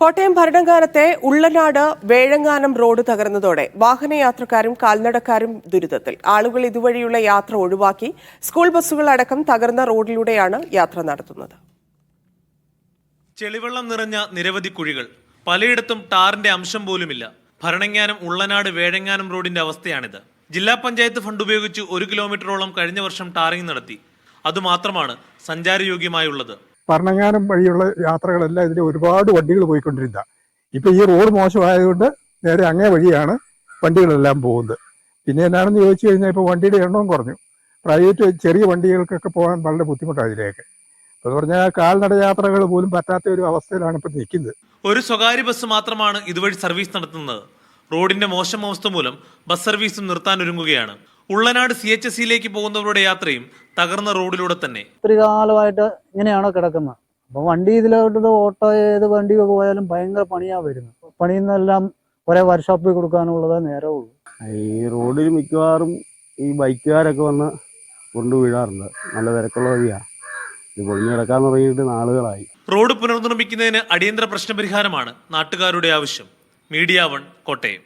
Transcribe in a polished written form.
Kottayam ഭരണങ്ങാനത്തെ Ullanad വേഴങ്ങാനം road തകർന്നതോടെ വാഹനയാത്രക്കാരും കാൽനടക്കാരും ദുരിതത്തിൽ. ആളുകൾ ഇതുവഴിയുള്ള യാത്ര ഒഴിവാക്കി സ്കൂൾ ബസ്സുകൾ അടക്കം തകർന്ന റോഡിലൂടെയാണ് യാത്ര നടത്തുന്നത്. ചെളിവെള്ളം നിറഞ്ഞ നിരവധി കുഴികൾ, പലയിടത്തും ടാറിന്റെ അംശം പോലുമില്ല. ഭരണങ്ങാനം ഉള്ളനാട് വേഴങ്ങാനം റോഡിന്റെ അവസ്ഥയാണിത്. ജില്ലാ പഞ്ചായത്ത് ഫണ്ട് ഉപയോഗിച്ച് 1 കിലോമീറ്ററോളം കഴിഞ്ഞ വർഷം ടാറിംഗ് നടത്തി. അതുമാത്രമാണ് സഞ്ചാരയോഗ്യമായുള്ളത്. ഭരണങ്ങാനം വഴിയുള്ള യാത്രകളെല്ലാം ഇതിൽ ഒരുപാട് വണ്ടികൾ പോയിക്കൊണ്ടിരുന്ന ഇപ്പം ഈ റോഡ് മോശമായതുകൊണ്ട് നേരെ അങ്ങേ വഴിയാണ് വണ്ടികളെല്ലാം പോകുന്നത്. പിന്നെ എന്നാണെന്ന് ചോദിച്ചു കഴിഞ്ഞാൽ ഇപ്പോൾ വണ്ടിയുടെ എണ്ണവും കുറഞ്ഞു. പ്രൈവറ്റ് ചെറിയ വണ്ടികൾക്കൊക്കെ പോകാൻ വളരെ ബുദ്ധിമുട്ടാണ് ഇതിലേക്ക്. എന്ന് പറഞ്ഞാൽ കാൽനട യാത്രകൾ പോലും പറ്റാത്ത ഒരു അവസ്ഥയിലാണ് ഇപ്പം നിൽക്കുന്നത്. ഒരു സ്വകാര്യ ബസ് മാത്രമാണ് ഇതുവഴി സർവീസ് നടത്തുന്നത്. റോഡിന്റെ മോശം അവസ്ഥ മൂലം ബസ് സർവീസും നിർത്താനൊരുങ്ങുകയാണ്. ഉള്ളനാട് CHSയിലേക്ക് പോകുന്നവരുടെ യാത്രയും തകർന്ന റോഡിലൂടെ തന്നെ. ഒത്തിരി കാലമായിട്ട് ഇങ്ങനെയാണോ കിടക്കുന്നത്. അപ്പൊ വണ്ടി ഇതിലോട്ട് ഓട്ടോ ഏത് വണ്ടി പോയാലും ഭയങ്കര പണിയാ വരുന്നത്. പണിയുന്നെല്ലാം ഒരേ വർക്ക്ഷോപ്പിൽ കൊടുക്കാനുള്ളതേ നേരമുള്ളൂ. ഈ റോഡിൽ മിക്കവാറും ഈ ബൈക്കുകാരൊക്കെ വന്ന് കൊണ്ടു വീഴാറുണ്ട്. നല്ല തിരക്കുള്ള വഴിയാണ്. ഇത് പൊളിഞ്ഞു കിടക്കാൻ തുടങ്ങിയിട്ട് നാളുകളായി. റോഡ് പുനർനിർമ്മിക്കുന്നതിന് അടിയന്തര പ്രശ്നപരിഹാരമാണ് നാട്ടുകാരുടെ ആവശ്യം. മീഡിയ 1 കോട്ടയം.